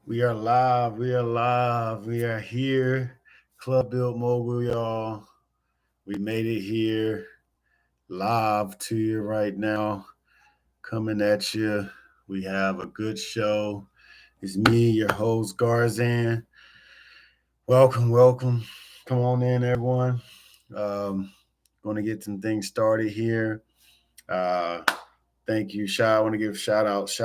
We are live. We are live. We are here. Club Built Mogul, y'all. We made it here live to you right now. Coming at you. We have a good show. It's me, your host, Garzan. Welcome, welcome. Come on in, everyone. Um, Going to get some things started here. Uh, Thank you. I want to give shout outs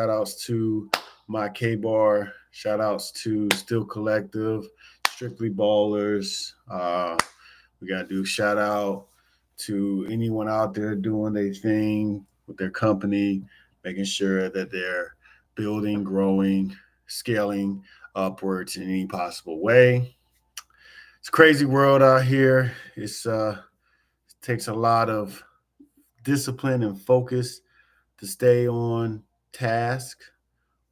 to my K Bar, shout outs to Still Collective, Strictly Ballers. We got to do shout out to anyone out there doing their thing with their company, making sure that they're building, growing, scaling upwards in any possible way. It's a crazy world out here. It takes a lot of discipline and focus to stay on task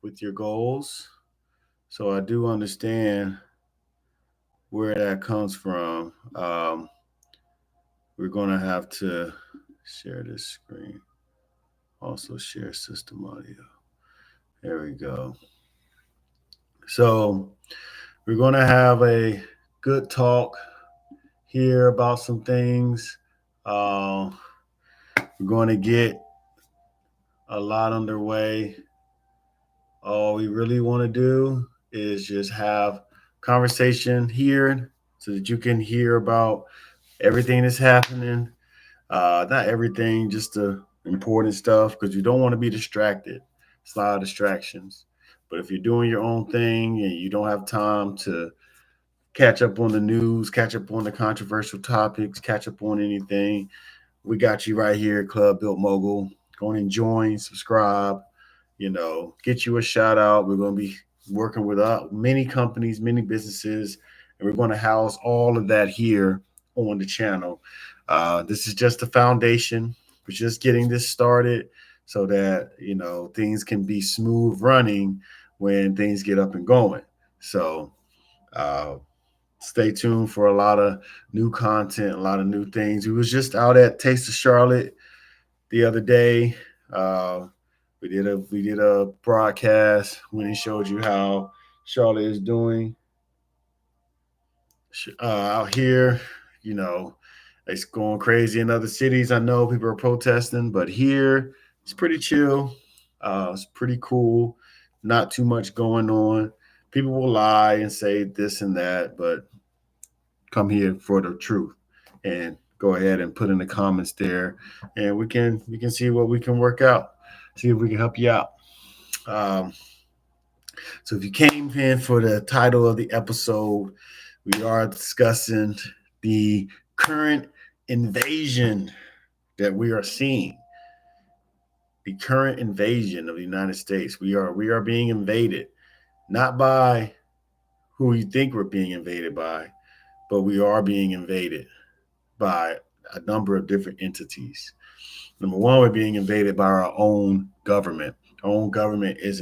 with your goals. So I do understand where that comes from. We're going to have to share this screen, also share system audio. There we go. So we're going to have a good talk here about some things. Uh, we're going to get a lot underway. All we really want to do is just have conversation here so that you can hear about everything that's happening. Not everything, just the important stuff, because you don't want to be distracted. It's a lot of distractions. But if you're doing your own thing and you don't have time to catch up on the news, catch up on the controversial topics, catch up on anything, we got you right here at Club Built Mogul. Go and join, subscribe, get you a shout out. We're going to be working with many companies, many businesses, and we're going to house all of that here on the channel. This is just the foundation. We're just getting this started so that, things can be smooth running when things get up and going. So, uh, stay tuned for a lot of new content, a lot of new things. We was just out at Taste of Charlotte the other day. Uh, we did a broadcast when he showed you how Charlotte is doing out here. You know, it's going crazy in other cities. I know people are protesting, but here it's pretty chill. It's pretty cool. Not too much going on. People will lie and say this and that, but come here for the truth and go ahead and put in the comments there, and we can see what we can work out. See if we can help you out. Um, so if you came in for the title of the episode, we are discussing the current invasion that we are seeing. The current invasion of the United States. We are being invaded, not by who you think we're being invaded by, but we are being invaded by a number of different entities. Number one, we're being invaded by our own government. Our own government is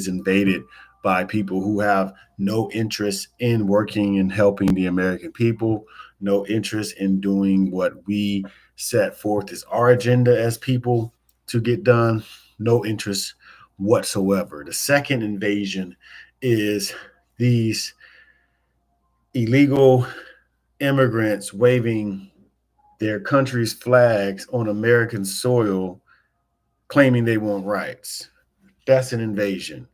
invaded by people who have no interest in working and helping the American people, no interest in doing what we set forth as our agenda as people to get done, no interest whatsoever. The second invasion is these illegal immigrants waving their country's flags on American soil, claiming they want rights. That's an invasion.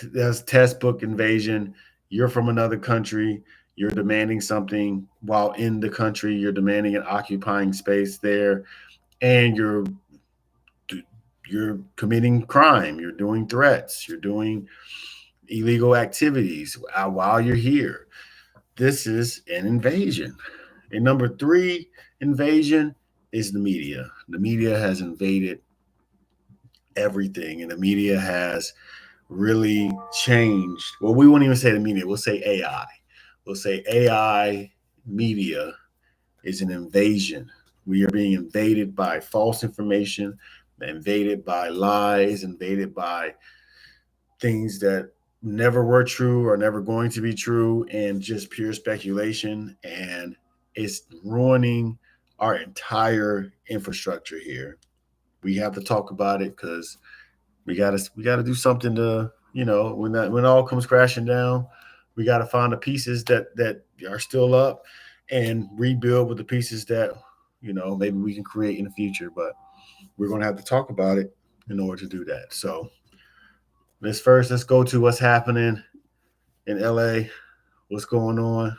That's textbook invasion. You're from another country. You're demanding something while in the country. You're demanding and occupying space there, and you're committing crime. You're doing threats. You're doing illegal activities while you're here. This is an invasion. And number three invasion is the media. The media has invaded everything, and the media has really changed. Well, we won't even say the media, we'll say AI. We'll say AI media is an invasion. We are being invaded by false information, invaded by lies, invaded by things that never were true or never going to be true, and just pure speculation. And it's ruining our entire infrastructure here. We have to talk about it because we gotta do something to when it all comes crashing down, we got to find the pieces that are still up and rebuild with the pieces that, maybe we can create in the future. But we're going to have to talk about it in order to do that. So let's go to what's happening in LA, what's going on.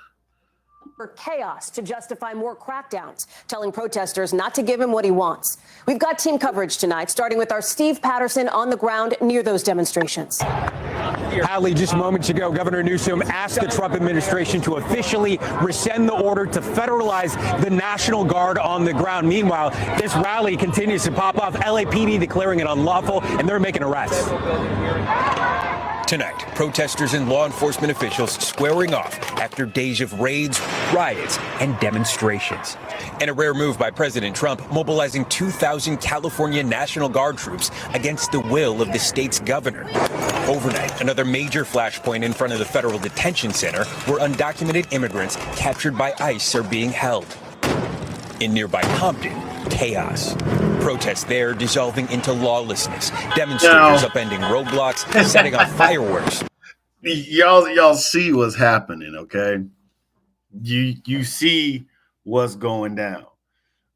For chaos to justify more crackdowns, telling protesters not to give him what he wants. We've got team coverage tonight, starting with our Steve Patterson on the ground near those demonstrations. Hallie, just moments ago, Governor Newsom asked the Trump administration to officially rescind the order to federalize the National Guard on the ground. Meanwhile, this rally continues to pop off, LAPD declaring it unlawful, and they're making arrests. Tonight, protesters and law enforcement officials squaring off after days of raids, riots, and demonstrations. And a rare move by President Trump, mobilizing 2,000 California National Guard troops against the will of the state's governor. Overnight, another major flashpoint in front of the federal detention center where undocumented immigrants captured by ICE are being held. In nearby Compton, chaos. Protests there dissolving into lawlessness. Demonstrators upending roadblocks, setting off fireworks. Y'all see what's happening, okay? You see what's going down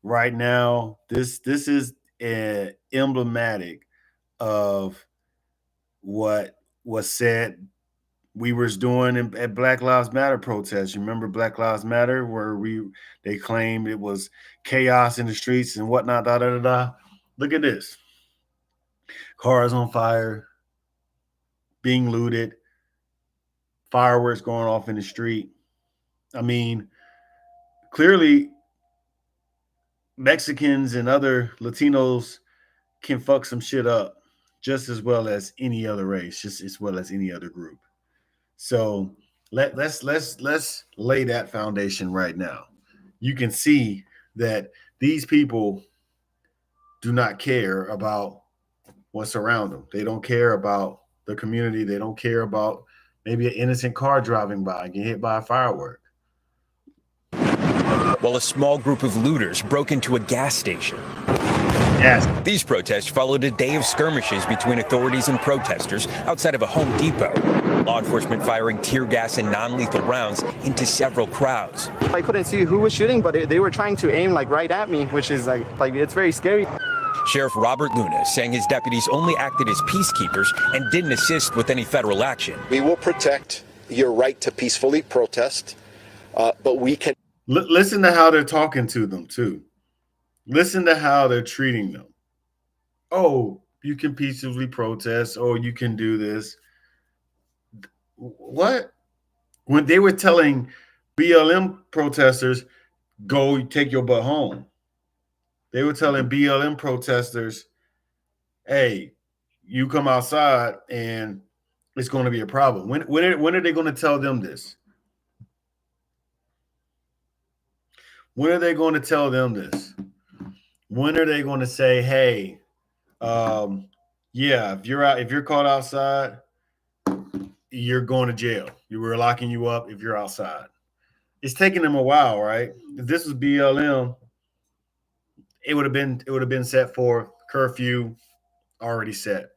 right now. This is emblematic of what was said we was doing at Black Lives Matter protests. You remember Black Lives Matter, where they claimed it was chaos in the streets and whatnot, Look at this. Cars on fire, being looted, fireworks going off in the street. I mean, clearly Mexicans and other Latinos can fuck some shit up just as well as any other race, just as well as any other group. So let's lay that foundation right now. You can see that these people do not care about what's around them. They don't care about the community. They don't care about maybe an innocent car driving by and get hit by a firework. While a small group of looters broke into a gas station. Yes. These protests followed a day of skirmishes between authorities and protesters outside of a Home Depot. Law enforcement firing tear gas and non-lethal rounds into several crowds. I couldn't see who was shooting, but they were trying to aim right at me, which is like it's very scary. Sheriff Robert Luna saying his deputies only acted as peacekeepers and didn't assist with any federal action. We will protect your right to peacefully protest, but we can... Listen to how they're talking to them, too. Listen to how they're treating them. Oh, you can peacefully protest. Oh, you can do this. What? When they were telling BLM protesters, go take your butt home. They were telling BLM protesters, hey, you come outside and it's going to be a problem. When are they going to tell them this? When are they going to tell them this? When are they going to say, hey, yeah, if you're caught outside, you're going to jail. We're locking you up if you're outside. It's taking them a while, right? If this was BLM, it would have been set for curfew already set.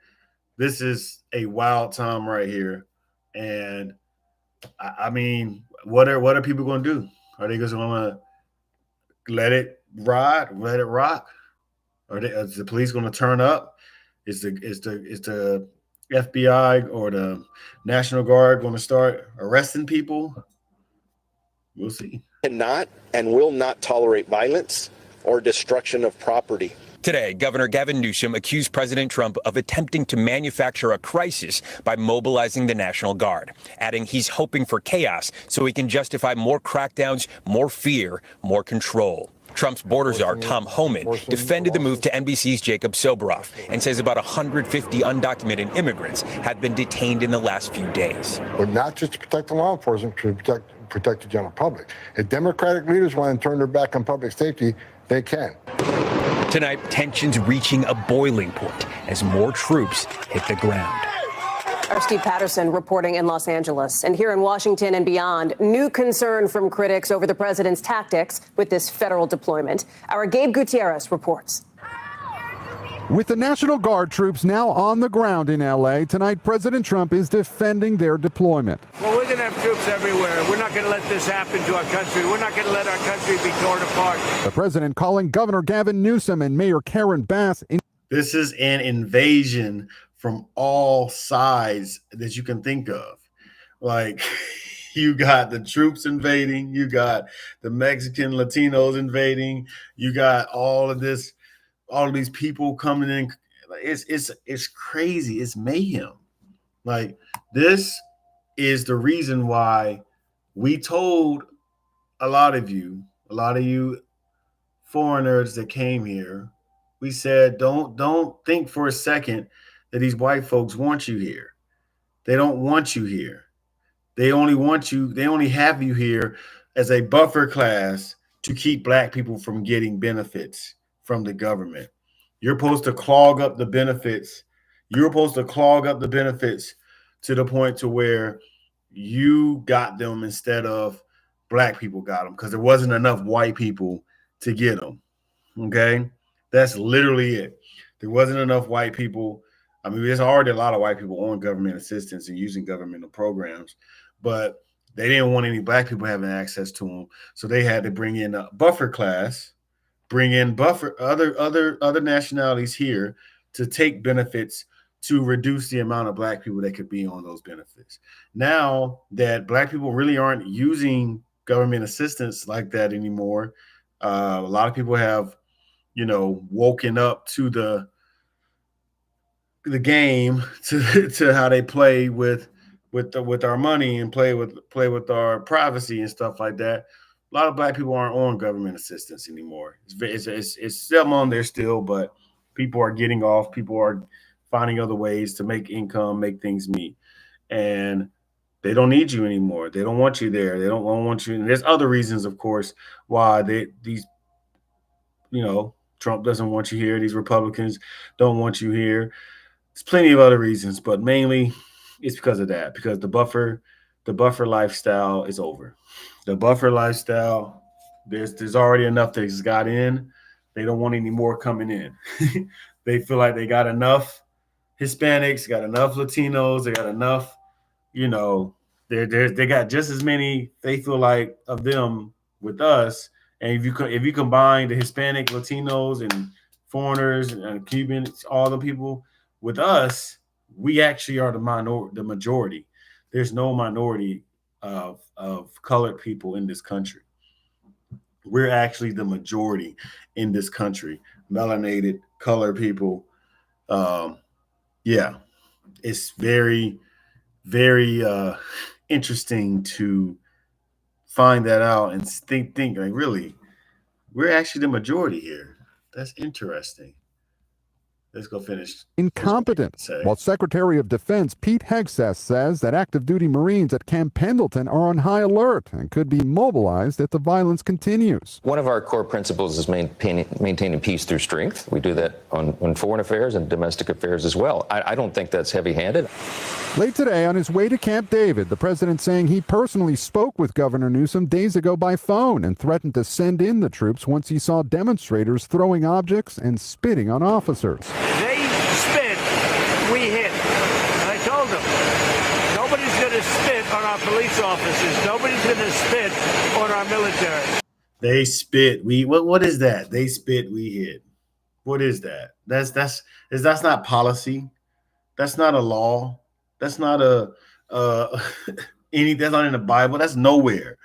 This is a wild time right here. And I mean, what are people going to do? Are they just going to let it ride, let it rock? Is the police going to turn up? Is the FBI or the National Guard going to start arresting people? We'll see. Cannot and will not tolerate violence or destruction of property. Today, Governor Gavin Newsom accused President Trump of attempting to manufacture a crisis by mobilizing the National Guard, adding he's hoping for chaos so he can justify more crackdowns, more fear, more control. Trump's border czar, Tom Homan, defended the move to NBC's Jacob Soboroff and says about 150 undocumented immigrants have been detained in the last few days. But not just to protect the law enforcement, to protect the general public. If Democratic leaders want to turn their back on public safety, they can. Tonight, tensions reaching a boiling point as more troops hit the ground. Our Steve Patterson reporting in Los Angeles. And here in Washington and beyond, new concern from critics over the president's tactics with this federal deployment. Our Gabe Gutierrez reports. With the National Guard troops now on the ground in L.A., tonight President Trump is defending their deployment. Well, we're going to have troops everywhere. We're not going to let this happen to our country. We're not going to let our country be torn apart. The president calling Governor Gavin Newsom and Mayor Karen Bass. This is an invasion from all sides that you can think of. Like, you got the troops invading, you got the Mexican Latinos invading, you got all of these people coming in. It's crazy. It's mayhem. Like, this is the reason why we told a lot of you foreigners that came here, we said, don't think for a second that these white folks want you here. They don't want you here. They only have you here as a buffer class to keep black people from getting benefits from the government. You're supposed to clog up the benefits. You're supposed to clog up the benefits to the point to where you got them instead of black people got them, because there wasn't enough white people to get them. Okay? That's literally it. There wasn't enough white people. I mean, there's already a lot of white people on government assistance and using governmental programs, but they didn't want any black people having access to them. So they had to bring in a buffer class, bring in other nationalities here to take benefits to reduce the amount of black people that could be on those benefits. Now that black people really aren't using government assistance like that anymore, a lot of people have, woken up to the game, to how they play with our money and play with our privacy and stuff like that. A lot of black people aren't on government assistance anymore. It's still on there still, but people are getting off. People are finding other ways to make income, make things meet, and they don't need you anymore. They don't want you there. They don't want you. And there's other reasons, of course, why Trump doesn't want you here. These Republicans don't want you here. There's plenty of other reasons, but mainly it's because of that, because the buffer lifestyle is over. The buffer lifestyle, there's already enough that's got in. They don't want any more coming in. They feel like they got enough Hispanics, got enough Latinos, they got enough, they got just as many, they feel like, of them with us. And if you combine the Hispanic, Latinos, and foreigners and Cubans, all the people with us, we actually are the majority. There's no minority of colored people in this country. We're actually the majority in this country. Melanated, colored people. Yeah, it's very, very interesting to find that out and think like, really, we're actually the majority here. That's interesting. Let's go finish. Incompetent. While Secretary of Defense Pete Hegseth says that active duty Marines at Camp Pendleton are on high alert and could be mobilized if the violence continues. One of our core principles is maintaining peace through strength. We do that on foreign affairs and domestic affairs as well. I don't think that's heavy-handed. Late today, on his way to Camp David, the president saying he personally spoke with Governor Newsom days ago by phone and threatened to send in the troops once he saw demonstrators throwing objects and spitting on officers. They spit, we hit. And I told them, nobody's going to spit on our police officers. Nobody's going to spit on our military. They spit. What is that? They spit, we hit. What is that? That's not policy. That's not a law. That's not that's not in the Bible. That's nowhere.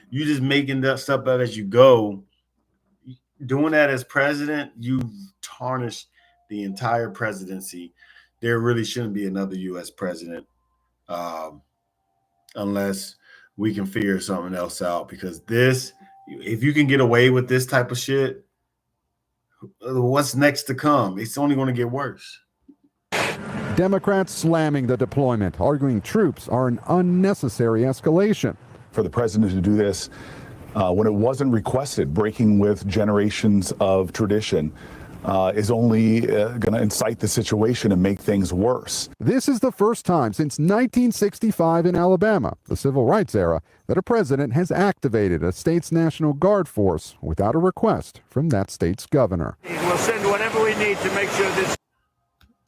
You just making that stuff up as you go. Doing that as president, you tarnish the entire presidency. There really shouldn't be another U.S. president unless we can figure something else out. Because if you can get away with this type of shit, what's next to come? It's only going to get worse. Democrats slamming the deployment, arguing troops are an unnecessary escalation. For the president to do this when it wasn't requested, breaking with generations of tradition, is only going to incite the situation and make things worse. This is the first time since 1965 in Alabama, the civil rights era, that a president has activated a state's National Guard force without a request from that state's governor. We'll send whatever we need to make sure this.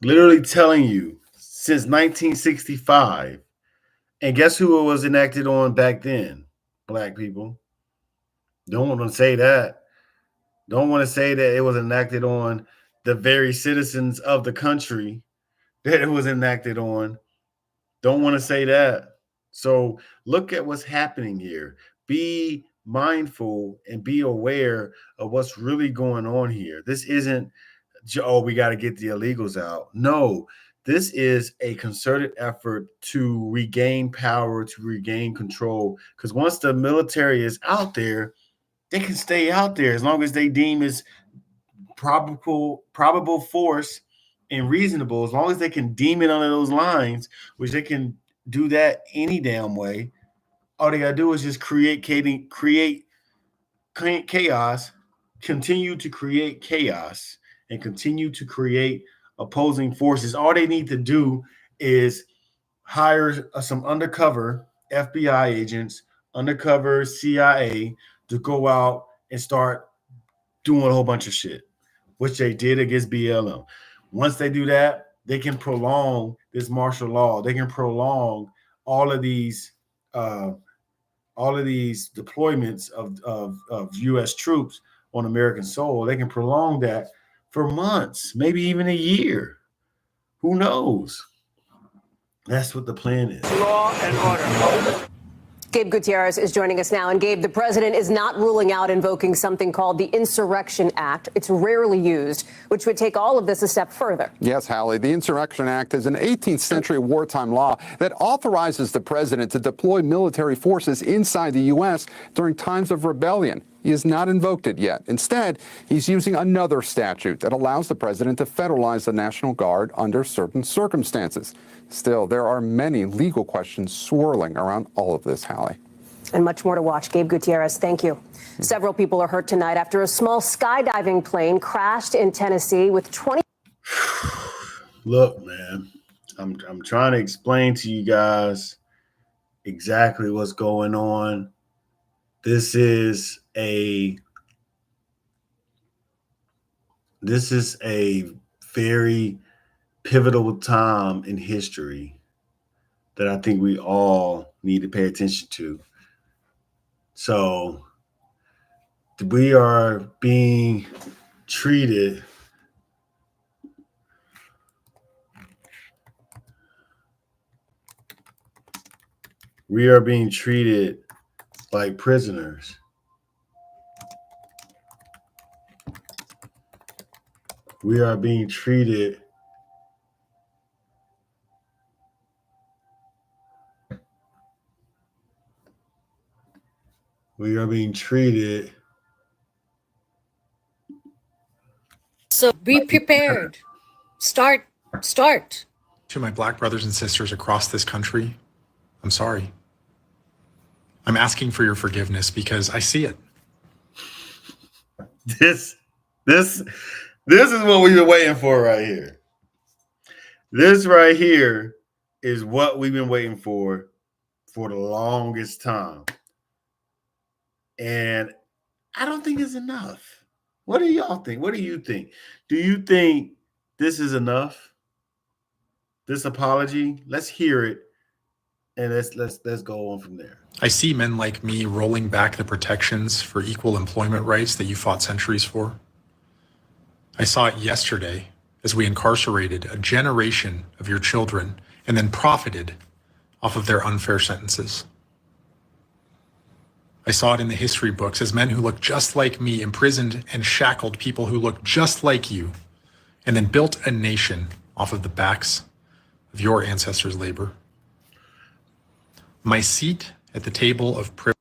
literally telling you since 1965. And guess who it was enacted on back then? Black people. Don't want to say that. Don't want to say that it was enacted on the very citizens of the country that it was enacted on. Don't want to say that. So look at what's happening here. Be mindful and be aware of what's really going on here. This isn't, oh, we got to get the illegals out. No, this is a concerted effort to regain power, to regain control. Because once the military is out there, they can stay out there as long as they deem as probable force and reasonable. As long as they can deem it under those lines, which they can do that any damn way. All they gotta do is just create chaos, continue to create chaos, and continue to create opposing forces. All they need to do is hire some undercover FBI agents, undercover CIA to go out and start doing a whole bunch of shit, which they did against BLM. Once they do that, they can prolong this martial law. They can prolong all of these uh, deployments of U.S. troops on American soil. They can prolong that for months, maybe even a year. Who knows? That's what the plan is. Law and order. Gabe Gutierrez is joining us now. And Gabe, the president is not ruling out invoking something called the Insurrection Act. It's rarely used, which would take all of this a step further. Yes, Hallie, the Insurrection Act is an 18th century wartime law that authorizes the president to deploy military forces inside the U.S. during times of rebellion. He has not invoked it yet. Instead, he's using another statute that allows the president to federalize the National Guard under certain circumstances. Still, there are many legal questions swirling around all of this, Hallie. And much more to watch. Gabe Gutierrez, thank you. Several people are hurt tonight after a small skydiving plane crashed in Tennessee with 20. Look, man, I'm trying to explain to you guys exactly what's going on. This is a very pivotal time in history that I think we all need to pay attention to. So we are being treated like prisoners. We are being treated So be prepared. Start. To my black brothers and sisters across this country, I'm sorry. I'm asking for your forgiveness because I see it. This is what we've been waiting for right here. This right here is what we've been waiting for the longest time. And I don't think it's enough. What do y'all think? What do you think? Do you think this is enough? This apology? Let's hear it. And let's go on from there. I see men like me rolling back the protections for equal employment rights that you fought centuries for. I saw it yesterday as we incarcerated a generation of your children and then profited off of their unfair sentences. I saw it in the history books as men who looked just like me imprisoned and shackled people who looked just like you and then built a nation off of the backs of your ancestors' labor. My seat at the table of privilege.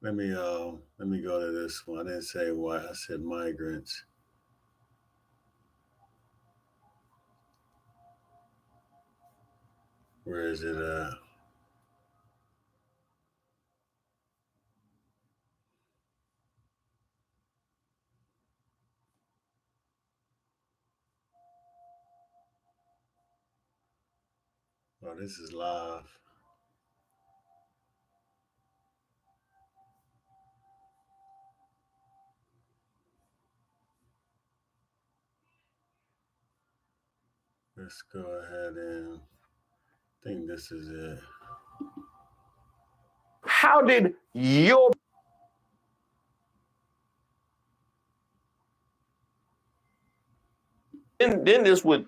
Let me go to this one. I didn't say why. I said migrants. Where is it at? Oh, this is live. Let's go ahead and I think this is it. How did your then this would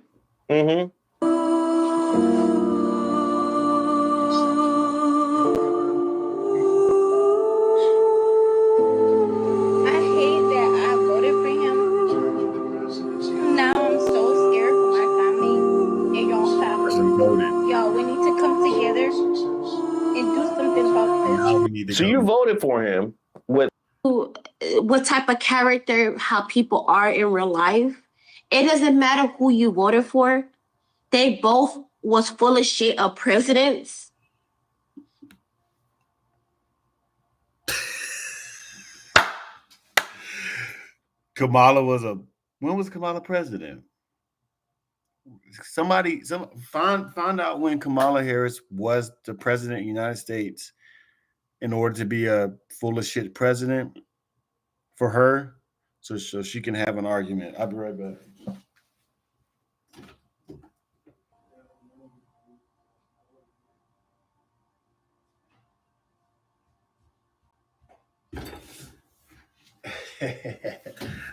So you voted for him with what type of character, how people are in real life. It doesn't matter who you voted for. They both was full of shit of presidents. When was Kamala president? Find out when Kamala Harris was the president of the United States in order to be a full of shit president for her, so she can have an argument. I'll be right back.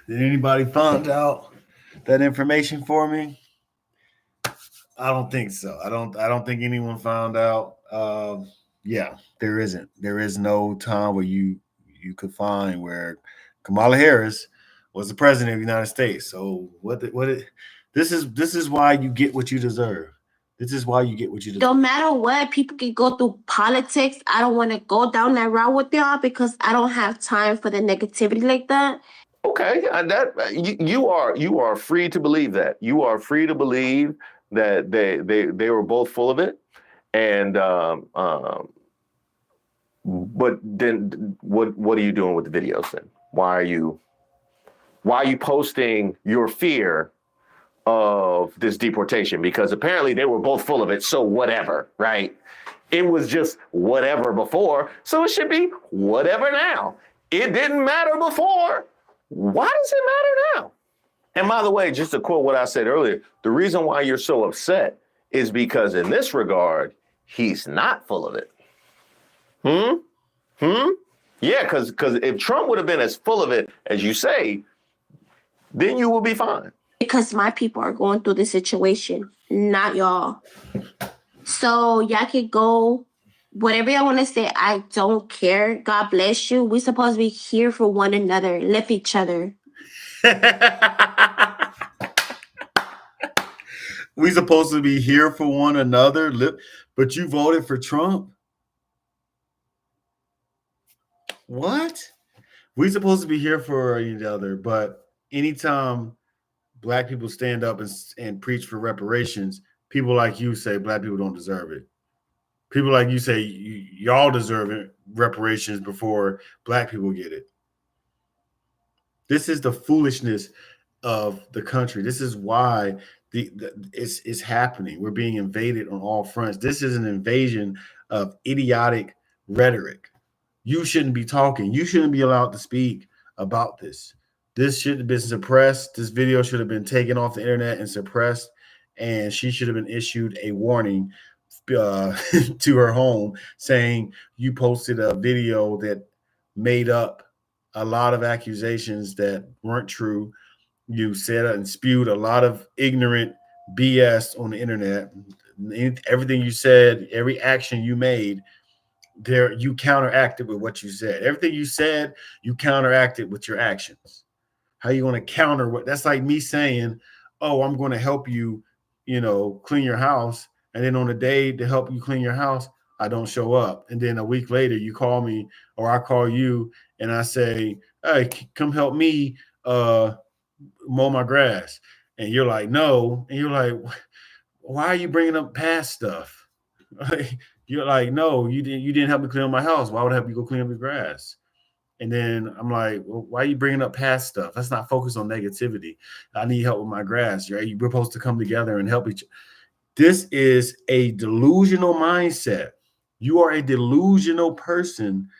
Did anybody find out that information for me? I don't think so. I don't think anyone found out. Yeah, there isn't. There is no time where you could find where Kamala Harris was the president of the United States. So this is why you get what you deserve. This is why you get what you deserve. No matter what, people can go through politics. I don't want to go down that route with y'all because I don't have time for the negativity like that. Okay, and that you are free to believe that. You are free to believe that they were both full of it, and but then what are you doing with the videos then? Why are you posting your fear of this deportation? Because apparently they were both full of it, so whatever, right? It was just whatever before, so it should be whatever now. It didn't matter before. Why does it matter now? And by the way, just to quote what I said earlier, the reason why you're so upset is because in this regard, he's not full of it. Yeah, because if Trump would have been as full of it as you say, then you will be fine. Because my people are going through this situation, not y'all. So y'all can go, whatever y'all want to say, I don't care. God bless you. We're supposed to be here for one another, lift each other. We supposed to be here for one another, but you voted for Trump? What? We supposed to be here for each other, but anytime Black people stand up and preach for reparations, people like you say Black people don't deserve it. People like you say y'all deserve it, reparations before Black people get it. This is the foolishness of the country. This is why it's happening. We're being invaded on all fronts. This is an invasion of idiotic rhetoric. You shouldn't be talking. You shouldn't be allowed to speak about this. This should have been suppressed. This video should have been taken off the internet and suppressed, and she should have been issued a warning to her home saying you posted a video that made up a lot of accusations that weren't true. You said and spewed a lot of ignorant BS on the internet. Everything you said, every action you made, there you counteracted with what you said. Everything you said, you counteracted with your actions. How you going to counter what? That's like me saying, "Oh, I'm going to help you, clean your house," and then on the day to help you clean your house, I don't show up, and then a week later you call me or I call you and I say, "Hey, come help me mow my grass," and you're like, "No," and you're like, "Why are you bringing up past stuff?" You're like, "No, you didn't help me clean up my house. Why would I help you go clean up your grass?" And then I'm like, "Well, why are you bringing up past stuff? Let's not focus on negativity. I need help with my grass, right? We're supposed to come together and help each other." This is a delusional mindset. You are a delusional person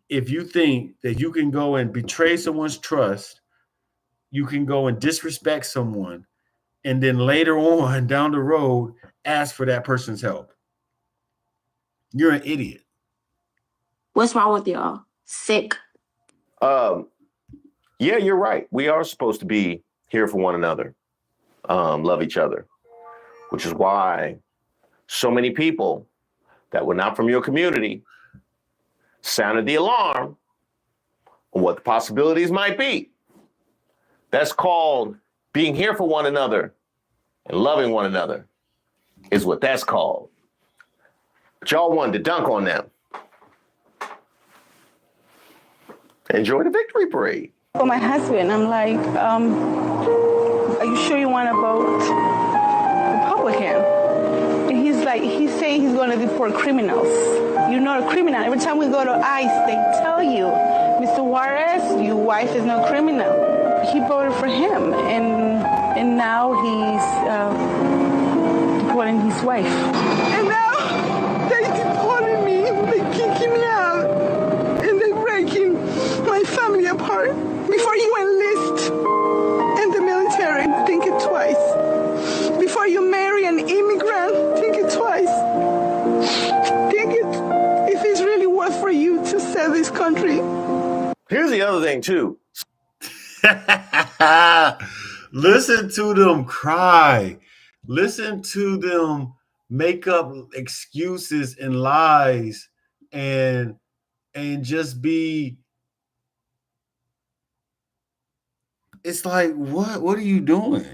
if you think that you can go and betray someone's trust, you can go and disrespect someone and then later on down the road ask for that person's help. You're an idiot. What's wrong with y'all? Sick. Yeah, you're right. We are supposed to be here for one another, love each other, which is why so many people that were not from your community sounded the alarm on what the possibilities might be. That's called being here for one another and loving one another is what that's called. But y'all wanted to dunk on them. Enjoy the victory parade. For my husband, I'm like, are you sure you want to vote Republican? And he's like, he's saying he's going to deport criminals. You're not a criminal. Every time we go to ICE, they tell you, Mr. Juarez, your wife is no criminal. He voted for him, and now he's deporting his wife. And now they deported me. They kicking me out, and they're breaking my family apart. Before you enlist in the military, think it twice. Before you marry an immigrant, think it twice. Think it if it's really worth for you to sell this country. Here's the other thing too. Listen to them cry. Listen to them make up excuses and lies and just be. It's like, what are you doing?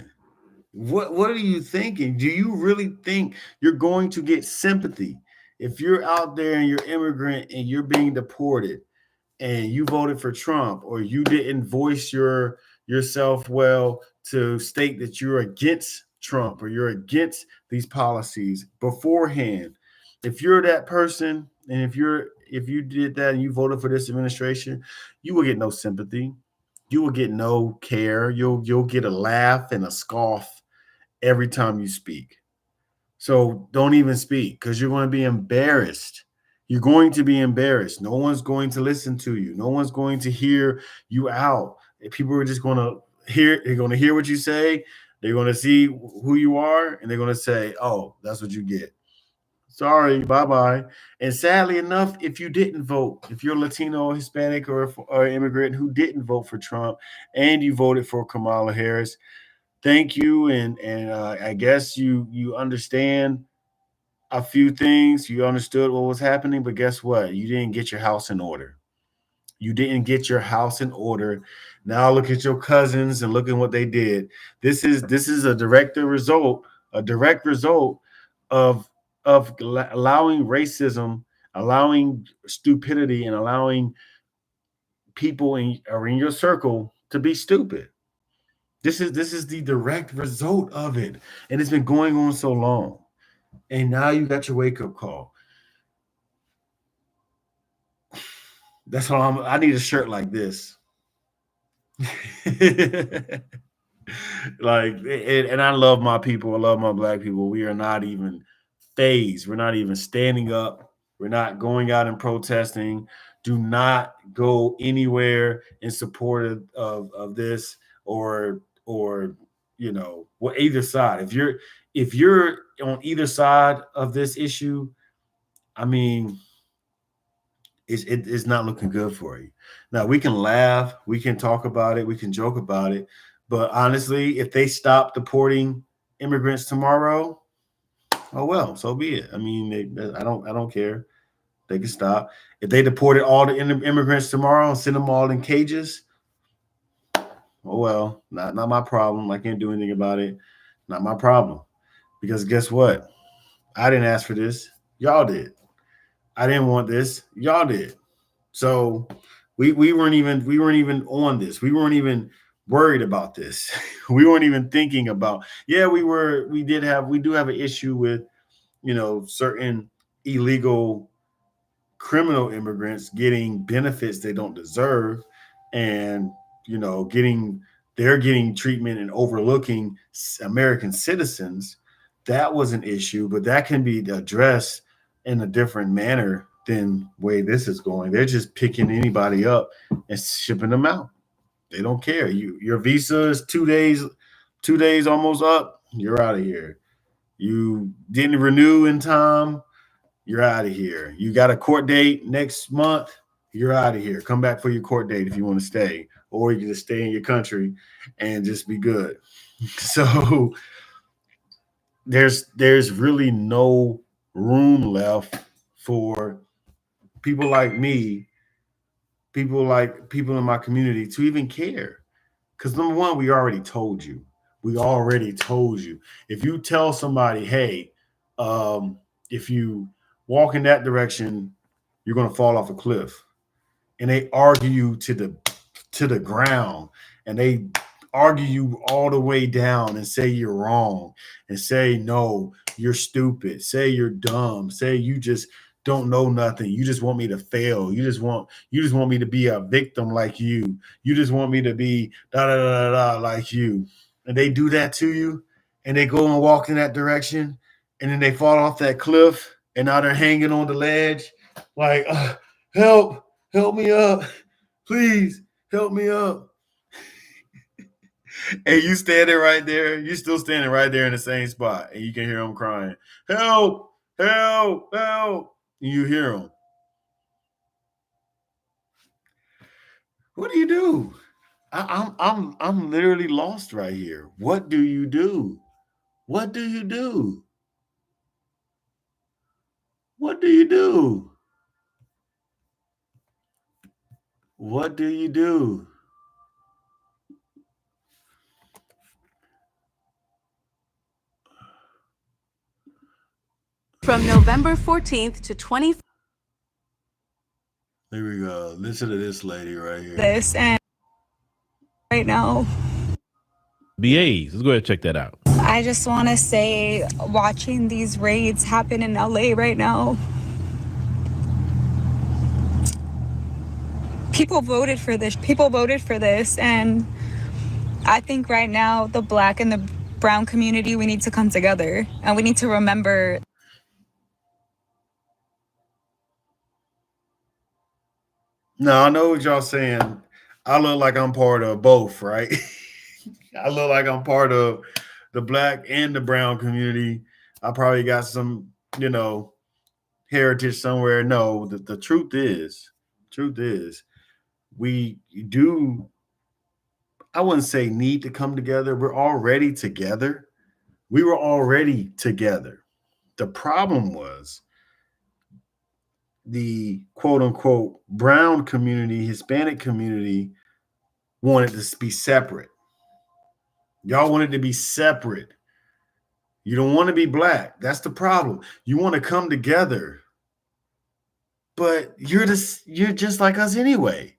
What are you thinking? Do you really think you're going to get sympathy if you're out there and you're immigrant and you're being deported and you voted for Trump, or you didn't voice yourself well to state that you're against Trump or you're against these policies beforehand? If you're that person, and if you did that and you voted for this administration, you will get no sympathy. You will get no care. You'll get a laugh and a scoff every time you speak. So don't even speak, because you're going to be embarrassed. You're going to be embarrassed. No one's going to listen to you. No one's going to hear you out. People are just going to hear. They're going to hear what you say. They're going to see who you are, and they're going to say, "Oh, that's what you get." Sorry, bye-bye. And sadly enough, if you didn't vote, if you're Latino, Hispanic, or immigrant who didn't vote for Trump and you voted for Kamala Harris, thank you. And I guess you understand a few things. You understood what was happening, but guess what? You didn't get your house in order. You didn't get your house in order. Now look at your cousins and look at what they did. This is a direct result of allowing racism, allowing stupidity, and allowing people in your circle to be stupid. This is the direct result of it, and it's been going on so long. And now you got your wake-up call. That's all I need a shirt like this. Like, and I love my people. I love my black people. We are not even phased. We're not even standing up. We're not going out and protesting. Do not go anywhere in support of this or either side. If you're on either side of this issue, I mean, it's not looking good for you. Now, we can laugh, we can talk about it, we can joke about it, but honestly, if they stop deporting immigrants tomorrow, oh well, so be it. I mean, I don't care. They can stop. If they deported all the immigrants tomorrow and send them all in cages, oh well, not my problem. I can't do anything about it. Not my problem. Because guess what? I didn't ask for this. Y'all did. I didn't want this. Y'all did. So we weren't even on this. We weren't even worried about this. We weren't even thinking about. Yeah, we do have an issue with, certain illegal criminal immigrants getting benefits they don't deserve, and they're getting treatment and overlooking American citizens. That was an issue, but that can be addressed in a different manner than the way this is going. They're just picking anybody up and shipping them out. They don't care. Your visa is 2 days almost up. You're out of here. You didn't renew in time. You're out of here. You got a court date next month. You're out of here. Come back for your court date if you want to stay, or you can just stay in your country and just be good. So there's really no room left for people like me, people in my community to even care. Because number one, we already told you. We already told you. If you tell somebody, hey, if you walk in that direction, you're gonna fall off a cliff, and they argue you to the ground, and they argue you all the way down and say you're wrong, and say no, you're stupid, say you're dumb, say you just don't know nothing. You just want me to fail. You just want me to be a victim like you. You just want me to be da da da da like you. And they do that to you, and they go and walk in that direction, and then they fall off that cliff, and now they're hanging on the ledge, like help me up, please help me up. And you standing right there, you're still standing right there in the same spot, and you can hear them crying, help, help, help. And you hear them. What do you do? I'm literally lost right here. What do you do? What do you do? What do you do? What do you do? From November 14th to 20th. There we go. Listen to this lady right here. This and right now. BAs. Let's go ahead and check that out. I just want to say, watching these raids happen in LA right now, people voted for this. People voted for this. And I think right now, the Black and the brown community, we need to come together. And we need to remember. No, I know what y'all saying. I look like I'm part of both, right? I look like I'm part of the Black and the brown community. I probably got some, heritage somewhere. No, the truth is, we do, I wouldn't say need to come together. We're already together. We were already together. The problem was the quote unquote brown community, Hispanic community wanted to be separate. Y'all wanted to be separate. You don't want to be Black. That's the problem. You want to come together, but you're just like us anyway.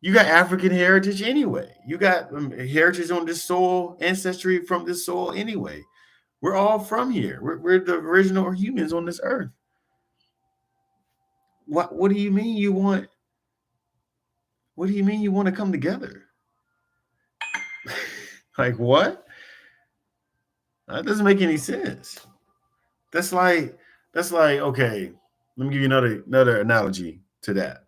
You got African heritage anyway. You got heritage on this soil, ancestry from this soil anyway. We're all from here. We're the original humans on this earth. What do you mean you want? What do you mean you want to come together? Like what? That doesn't make any sense. That's like okay. Let me give you another analogy to that.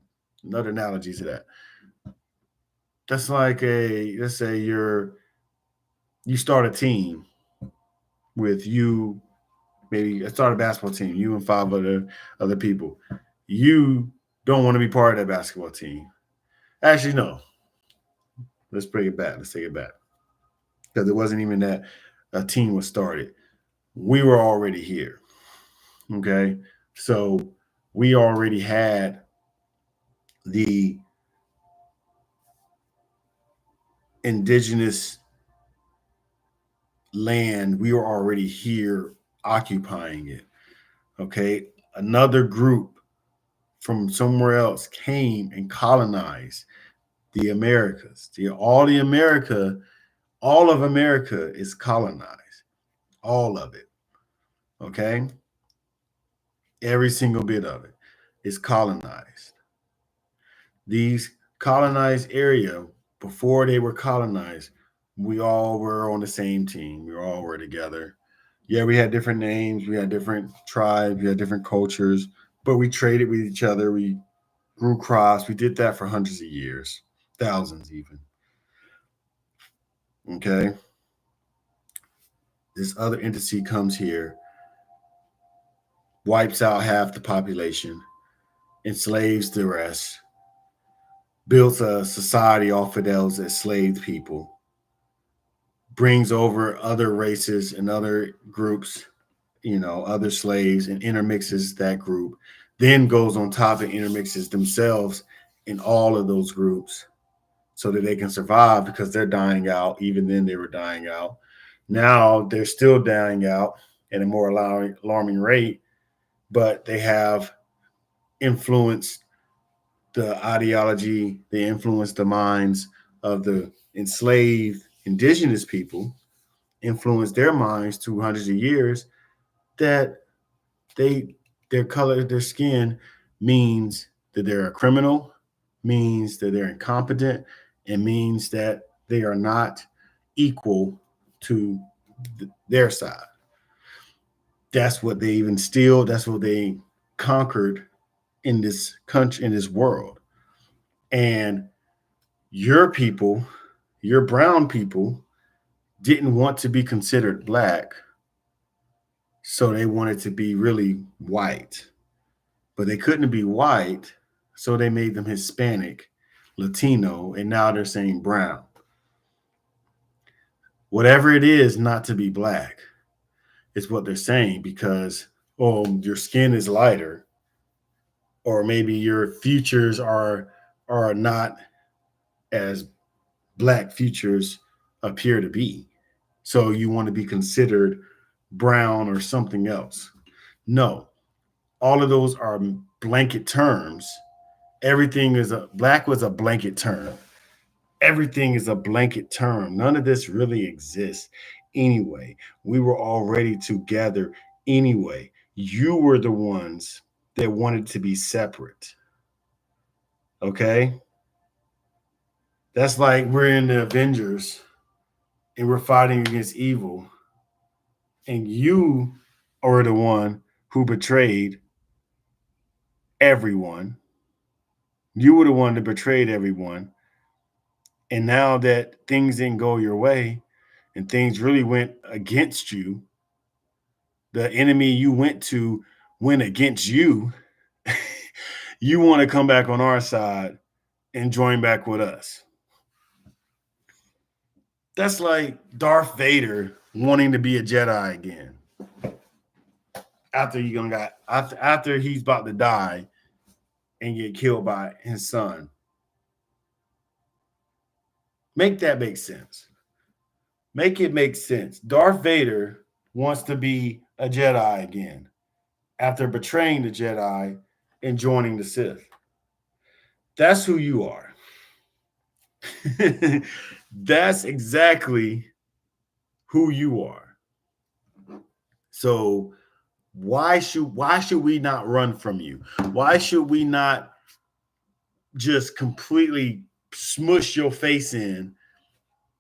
That's like let's say you start a team with you, maybe start a basketball team, you and 5 other people. You don't want to be part of that basketball team. Actually, no. Let's bring it back. Let's take it back. Because it wasn't even that a team was started. We were already here. Okay. So we already had the indigenous land. We were already here occupying it. Okay. Another group from somewhere else came and colonized the Americas. All of America is colonized. All of it. Okay. Every single bit of it is colonized. These colonized area, before they were colonized, we all were on the same team. We all were together. Yeah, we had different names. We had different tribes. We had different cultures, but we traded with each other. We grew crops. We did that for hundreds of years, thousands even. Okay. This other entity comes here, wipes out half the population, enslaves the rest, builds a society off of those enslaved people, brings over other races and other groups, other slaves, and intermixes that group, then goes on top and intermixes themselves in all of those groups so that they can survive, because they're dying out. Even then they were dying out. Now they're still dying out at a more alarming rate, but they have influenced the ideology, they influenced the minds of the enslaved indigenous people, influenced their minds through hundreds of years, that their color, their skin means that they're a criminal, means that they're incompetent, and means that they are not equal to their side. That's what they even steal. That's what they conquered in this country, in this world. And your people, your brown people, didn't want to be considered black, so they wanted to be really white. But they couldn't be white, so they made them Hispanic, Latino, and now they're saying brown. Whatever it is not to be black is what they're saying, because, your skin is lighter, or maybe your features are not as black features appear to be. So you want to be considered brown or something else. No, all of those are blanket terms. Everything is black was a blanket term. Everything is a blanket term. None of this really exists anyway. We were already together anyway. You were the ones that wanted to be separate. Okay? That's like we're in the Avengers and we're fighting against evil, and you are the one who betrayed everyone. You were the one that betrayed everyone. And now that things didn't go your way and things really went against you, the enemy you went to went against you, you want to come back on our side and join back with us. That's like Darth Vader wanting to be a Jedi again. After he's about to die and get killed by his son. Make that make sense. Make it make sense. Darth Vader wants to be a Jedi again after betraying the Jedi and joining the Sith. That's who you are. That's exactly who you are. So why should we not run from you? Why should we not just completely smush your face in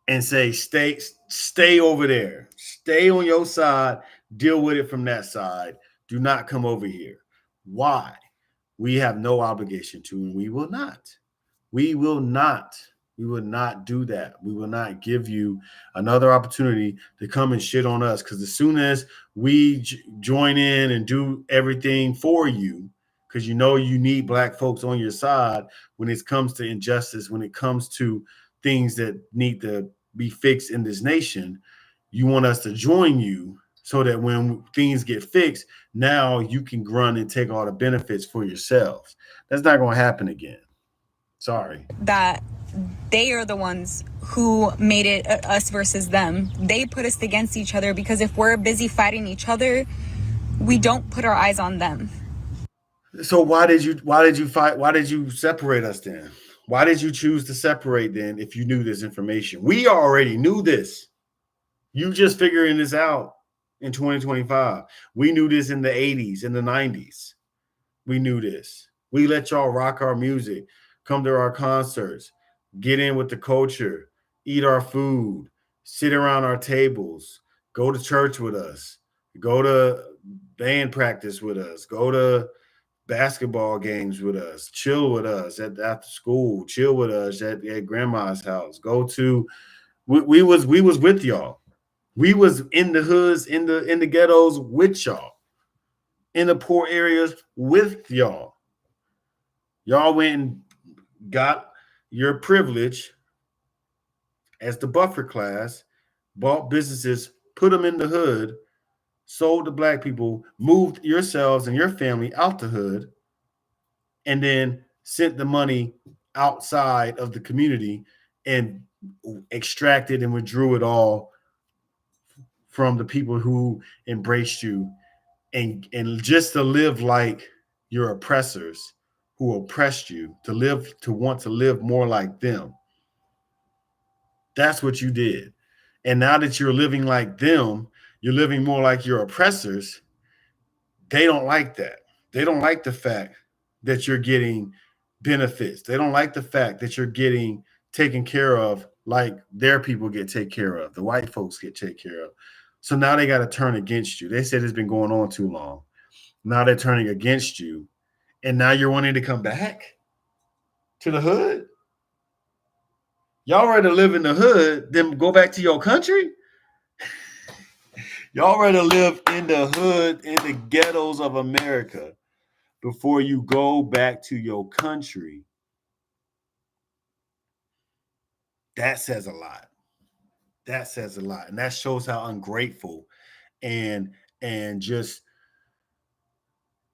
and say, stay over there, stay on your side, deal with it from that side, do not come over here? Why? We have no obligation to, and we will not do that. We will not give you another opportunity to come and shit on us, because as soon as we join in and do everything for you, because you need black folks on your side when it comes to injustice, when it comes to things that need to be fixed in this nation, you want us to join you so that when things get fixed, now you can run and take all the benefits for yourselves. That's not going to happen again. Sorry. That they are the ones who made it us versus them. They put us against each other, because if we're busy fighting each other, we don't put our eyes on them. So why did you fight? Why did you separate us then? Why did you choose to separate then if you knew this information? We already knew this. You just figuring this out in 2025. We knew this in the 80s, in the 90s. We knew this. We let y'all rock our music, come to our concerts, get in with the culture, eat our food, sit around our tables, go to church with us, go to band practice with us, go to basketball games with us, chill with us after school, chill with us at grandma's house, we was with y'all. We was in the hoods, in the ghettos with y'all, in the poor areas with y'all. Y'all went and got your privilege as the buffer class, bought businesses, put them in the hood, sold to black people, moved yourselves and your family out the hood, and then sent the money outside of the community and extracted and withdrew it all from the people who embraced you, and just to live like your oppressors who oppressed you, to want to live more like them. That's what you did. And now that you're living like them, you're living more like your oppressors. They don't like that. They don't like the fact that you're getting benefits. They don't like the fact that you're getting taken care of like their people get taken care of, the white folks get taken care of. So now they got to turn against you. They said it's been going on too long. Now they're turning against you. And now you're wanting to come back to the hood? Y'all ready to live in the hood, then go back to your country? Y'all ready to live in the hood, in the ghettos of America before you go back to your country. That says a lot. That says a lot. And that shows how ungrateful and just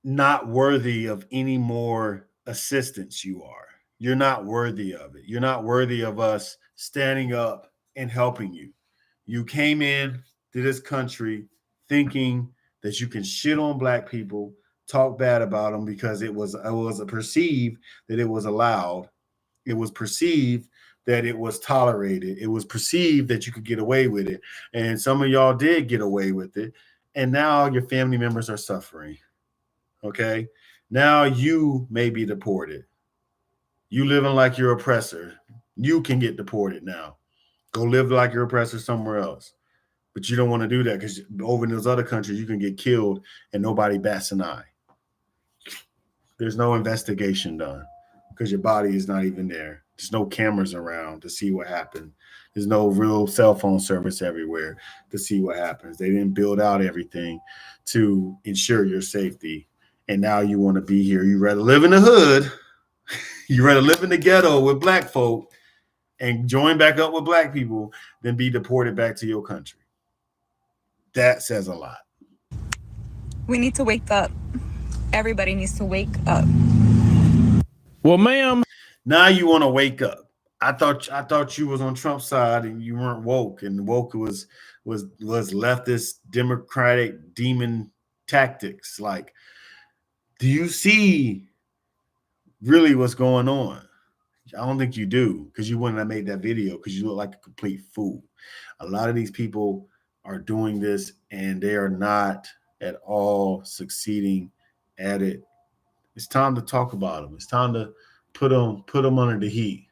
not worthy of any more assistance you are. You're not worthy of it. You're not worthy of us standing up and helping you. You came in to this country thinking that you can shit on black people, talk bad about them because it was perceived that it was allowed. It was perceived that it was tolerated. It was perceived that you could get away with it. And some of y'all did get away with it. And now your family members are suffering. Okay? Now you may be deported. You living like your oppressor. You can get deported now. Go live like your oppressor somewhere else. But you don't want to do that because over in those other countries, you can get killed and nobody bats an eye. There's no investigation done because your body is not even there. There's no cameras around to see what happened. There's no real cell phone service everywhere to see what happens. They didn't build out everything to ensure your safety. And now you want to be here. You rather live in the hood. You rather live in the ghetto with black folk and join back up with black people than be deported back to your country. That says a lot. We need to wake up. Everybody needs to wake up. Well, ma'am. Now you want to wake up. I thought you was on Trump's side and you weren't woke, and woke was leftist democratic demon tactics. Like, do you see really what's going on? I don't think you do, because you wouldn't have made that video, because you look like a complete fool. A lot of these people are doing this and they are not at all succeeding at it. It's time to talk about them. It's time to put them under the heat.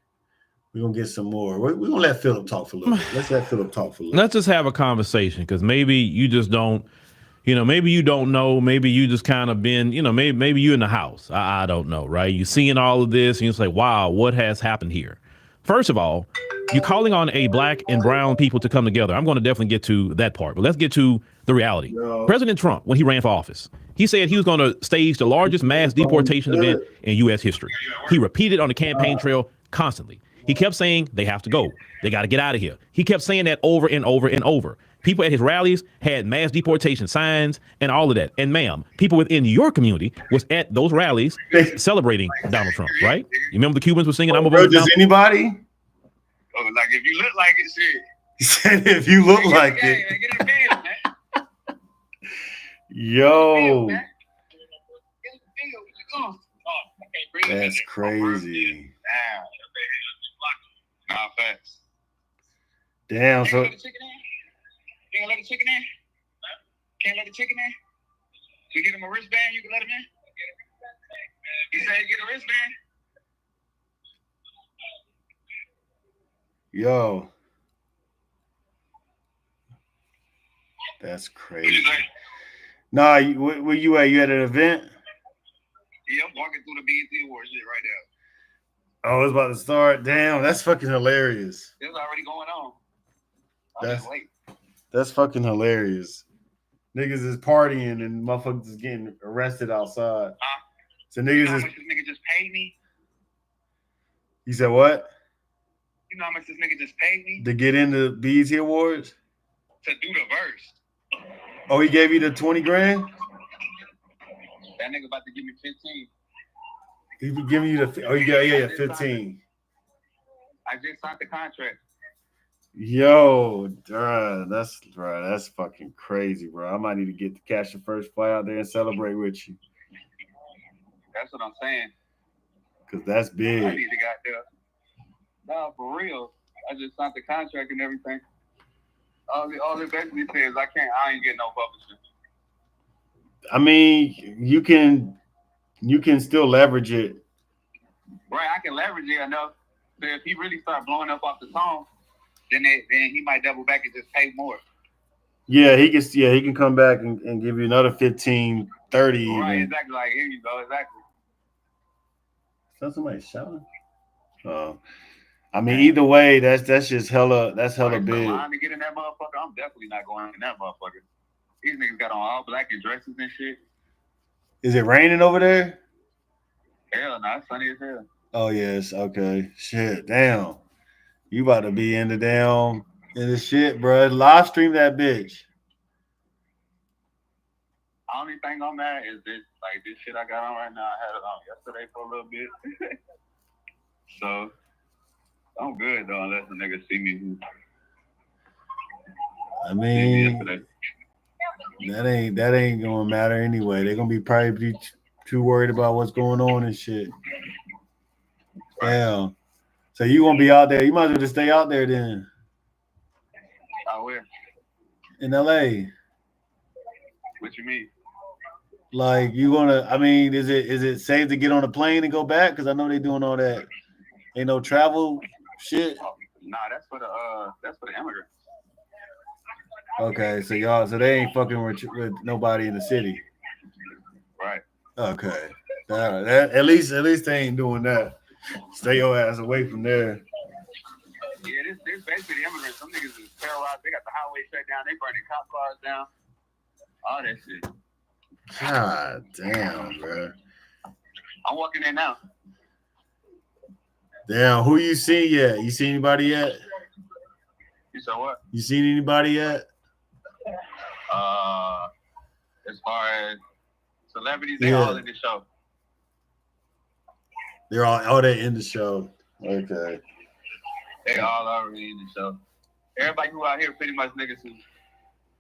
We're going to get some more. We're going to let Philip talk for a little bit. Let's let Philip talk for a little bit. Let's just have a conversation, because maybe you just don't, maybe you don't know. Maybe you just kind of been, maybe you in the house. I don't know, right? You seeing all of this and you say, wow, what has happened here? First of all, you're calling on a black and brown people to come together. I'm going to definitely get to that part, but let's get to the reality. No. President Trump, when he ran for office, he said he was going to stage the largest mass deportation event in U.S. history. He repeated on the campaign trail constantly. He kept saying they have to go. They got to get out of here. He kept saying that over and over and over. People at his rallies had mass deportation signs and all of that. And ma'am, people within your community was at those rallies celebrating Donald Trump, right? You remember the Cubans were singing, I'm a vote. Does anybody? Oh, like if you look like it, shit. He said if you look like it. Yo. That's crazy. Nah, facts. Damn, so. You gonna let the chicken in? Can't let the chicken in? You get him a wristband, you can let him in? He said get a wristband. Yo. That's crazy. Nah, where you at? You at an event? Yeah, I'm walking through the BET Awards shit right now. Oh, it's about to start. Damn, that's fucking hilarious. It's already going on. That's That's fucking hilarious. Niggas is partying and motherfuckers is getting arrested outside. So niggas You know how is. much this nigga just paid me? You said what? You know how much this nigga just paid me? To get into BET Awards? To do the verse. Oh, he gave you the 20 grand? That nigga about to give me 15. He be giving you the. Oh, yeah, 15. I just signed the contract. Yo, that's fucking crazy, bro. I might need to get to catch the first flight out there and celebrate with you. That's what I'm saying. Cause that's big. I need to got there. No, for real. I just signed the contract and everything. All it basically says I ain't getting no publishing. I mean, you can still leverage it. Right, I can leverage it enough. So if he really start blowing up off the song, then he might double back and just pay more. Yeah, he can come back and give you another 15, 30 even. Right, exactly. Like, here you go, exactly. Is that somebody shouting? Oh. I mean, either way, that's just hella big. Line to get in that motherfucker, I'm definitely not going in that motherfucker. These niggas got on all black and dresses and shit. Is it raining over there? Hell no, it's sunny as hell. Oh yes, okay. Shit, damn. You about to be in the shit, bro. Live stream that bitch. Only thing on that is this shit I got on right now. I had it on yesterday for a little bit. So I'm good though, unless the niggas see me. I mean, that ain't gonna matter anyway. They're gonna be probably too worried about what's going on and shit. Damn. So you gonna be out there? You might as well just stay out there then. Where? In LA. What you mean? Like you gonna? I mean, is it safe to get on a plane and go back? Because I know they doing all that. Ain't no travel shit. Nah, that's for the immigrants. Okay, so they ain't fucking with nobody in the city. Right. Okay. At least they ain't doing that. Stay your ass away from there. Yeah, this basically the immigrants. Some niggas is terrorized. They got the highway shut down. They burning cop cars down. All that shit. God damn, bro. I'm walking in now. Damn, who you seen yet? You seen anybody yet? You saw what? You seen anybody yet? As far as celebrities, they all in the show. They're all they in the show. Okay. They all already in the show. Everybody who out here pretty much niggas who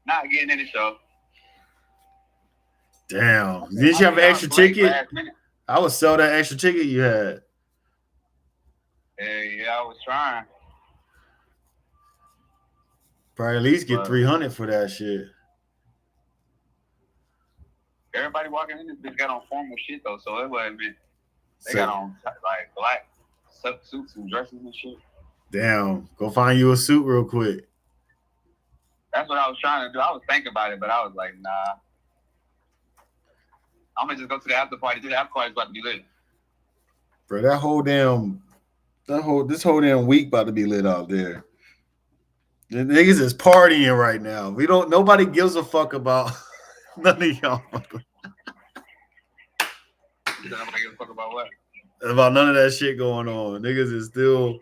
not getting in the show. Damn. Did you have an extra ticket? I would sell that extra ticket you had. Yeah, I was trying. Probably at least get 300 for that shit. Everybody walking in this bitch got on formal shit though, so it wasn't me. They got on like black suits and dresses and shit. Damn, go find you a suit real quick. That's what I was trying to do. I was thinking about it, but I was like, nah. I'm gonna just go to the after party. The after party's about to be lit. Bro, this whole damn week about to be lit out there. The niggas is partying right now. Nobody gives a fuck about none of y'all. Nobody gives a fuck about what? About none of that shit going on. Niggas is still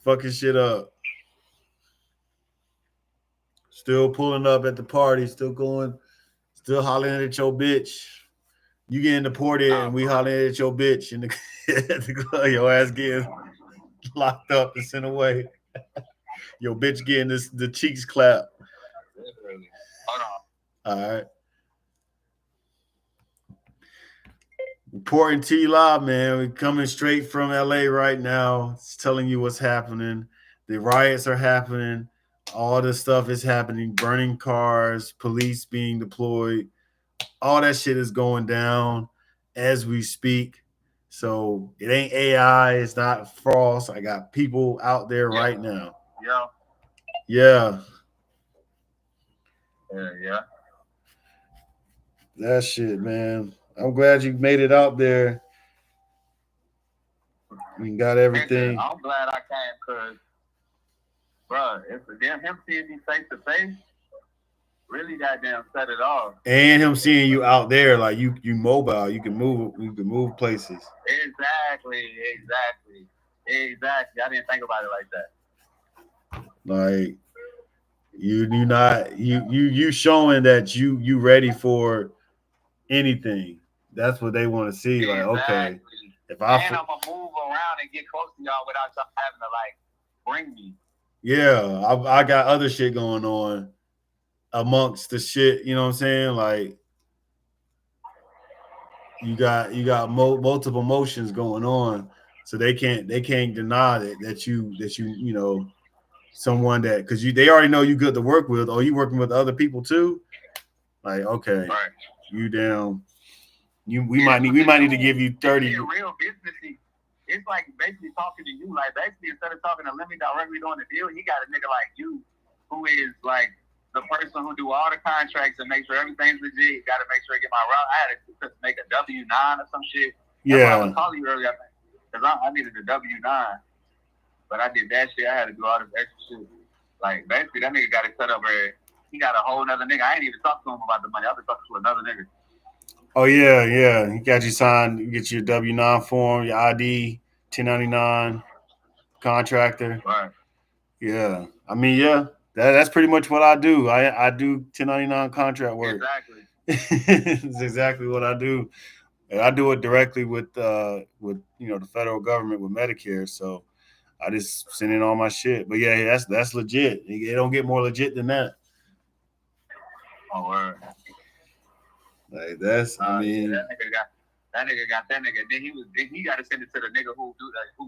fucking shit up. Still pulling up at the party, still hollering at your bitch. You getting deported and we hollering at your bitch in the club, your ass getting locked up and sent away. Your bitch getting the cheeks clapped. Hold on. All right. Reporting to you live, man. We're coming straight from LA right now. It's telling you what's happening. The riots are happening. All this stuff is happening. Burning cars, police being deployed. All that shit is going down as we speak. So it ain't AI. It's not false. I got people out there right now. Yeah. That shit, man. I'm glad you made it out there. We got everything. I'm glad I came because Bro, if him seeing me face to face, really goddamn set it off. And him seeing you out there, like you mobile, you can move places. Exactly. I didn't think about it like that. Like you showing that you ready for anything. That's what they want to see. Like, okay, if I'm gonna move around and get close to y'all without y'all having to like bring me. Yeah, I got other shit going on amongst the shit. You know what I'm saying? Like, you got multiple motions going on, so they can't deny that you know someone that because they already know you good to work with. Or you working with other people too? Like, okay, right. You down? We might need to give you 30. Real businessy. It's like basically talking to you. Like basically instead of talking to Lemmy directly doing the deal, he got a nigga like you who is like the person who do all the contracts and make sure everything's legit. Got to make sure I get my route. I had to make a W-9 or some shit. That's what I was calling you earlier, I think, because I needed a W-9, but I did that shit. I had to do all this extra shit. Like basically that nigga got it set up where he got a whole nother nigga. I ain't even talked to him about the money. I've been talking to another nigga. Oh yeah. He got you signed. You get your W-9 form, your ID, 1099, contractor. Right. Yeah. I mean, yeah. That's pretty much what I do. I do 1099 contract work. Exactly. It's exactly what I do. And I do it directly with the federal government with Medicare. So I just send in all my shit. But yeah, that's legit. It don't get more legit than that. Oh, word. Like that's, I mean, that nigga got that nigga. Then he got to send it to the nigga who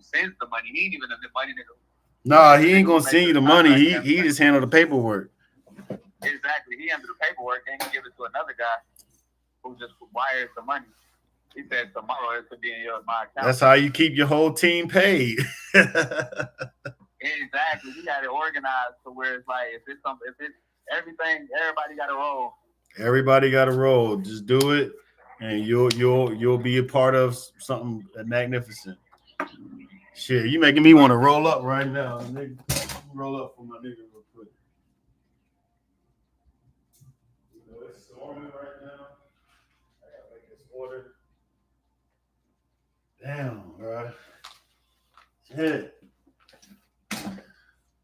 sends the money. He ain't even the money nigga. Nah, he ain't gonna send you the money. He just handle the paperwork. Exactly. He handle the paperwork, then he give it to another guy who just wires the money. He said tomorrow it could be in my account. That's how you keep your whole team paid. Exactly. He got it organized to where it's like if it's everything, everybody got to roll. Everybody got to roll. Just do it, and you'll be a part of something magnificent. Shit, you making me want to roll up right now. Nigga. Roll up for my nigga real quick. It's storming right now. I gotta make this order. Damn, bro. Shit.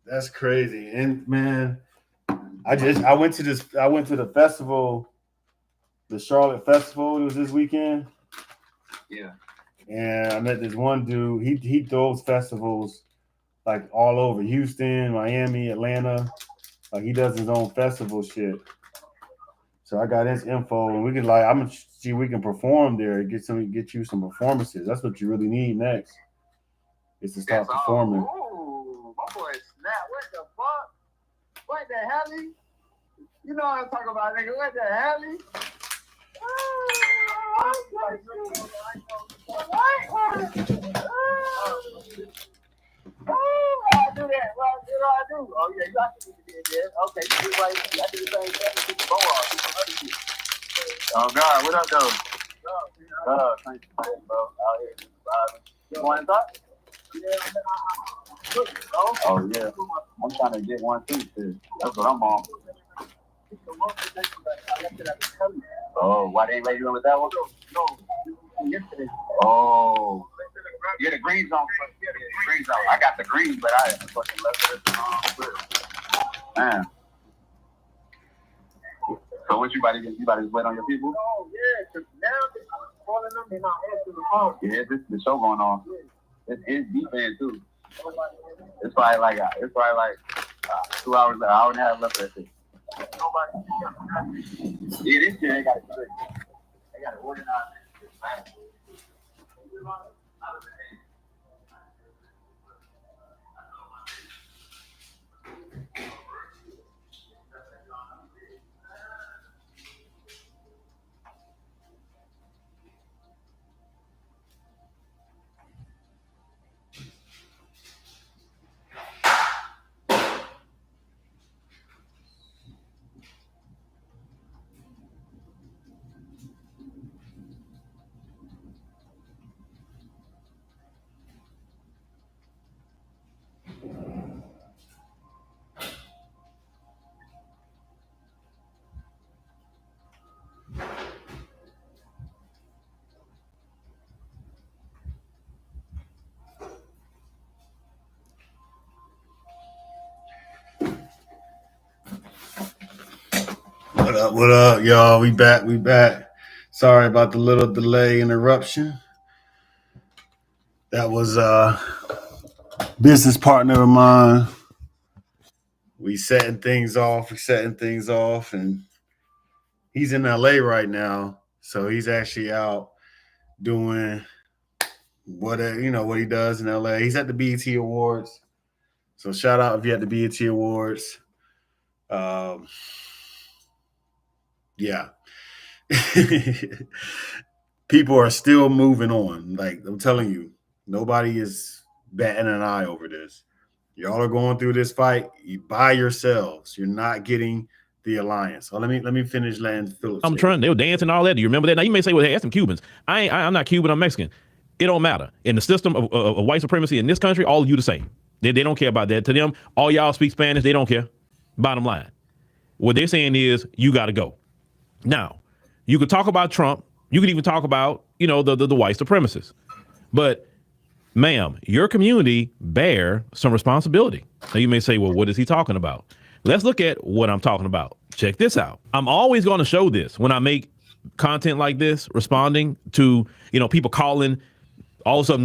That's crazy. And man, I went to the festival, the Charlotte Festival. It was this weekend. Yeah. And I met this one dude. He throws festivals like all over Houston, Miami, Atlanta. Like he does his own festival shit. So I got his info, and I'm gonna see if we can perform there. Get you some performances. That's what you really need next. Is to start performing. Ooh, my boy Snap. What the fuck? What the hell? You know what I'm talking about, nigga. What the hell? I do that. What do I do? Oh yeah, you got to do it there. Okay, you do right. I do the same thing. Go on. Oh God, what up, though? Thank you, bro. Out here, you want to talk? Oh yeah, I'm trying to get one too. That's what I'm on. Oh, why they ain't let you in with that one? No, yesterday. Oh, yeah, the green zone. Yeah, the green zone. I got the green, but I fucking left it. Man. So what you about to get? You about to just wait on your people? Oh yeah, because now they're calling them and not answering the phone. Yeah, this the show going on. It's defense too. It's probably like 2 hours, an hour and a half left of that shit. Yeah, this shit they got to do it. They got to organize it. What up, y'all? We back. Sorry about the little delay interruption. That was a business partner of mine. We setting things off, and he's in LA right now. So he's actually out doing what he does in LA. He's at the BET Awards. So shout out if you're at the BET Awards. Yeah. People are still moving on. Like I'm telling you, nobody is batting an eye over this. Y'all are going through this fight by yourselves. You're not getting the alliance. Let me finish Lance Phillips. I'm trying. They were dancing all that. Do you remember that? Now you may say, "Well, hey, ask some Cubans." I'm not Cuban. I'm Mexican. It don't matter. In the system of white supremacy in this country, all of you the same. They don't care about that. To them, all y'all speak Spanish. They don't care. Bottom line, what they're saying is you got to go. Now, you could talk about Trump. You could even talk about the white supremacists. But, ma'am, your community bear some responsibility. Now you may say, "Well, what is he talking about?" Let's look at what I'm talking about. Check this out. I'm always going to show this when I make content like this, responding to people calling all of a sudden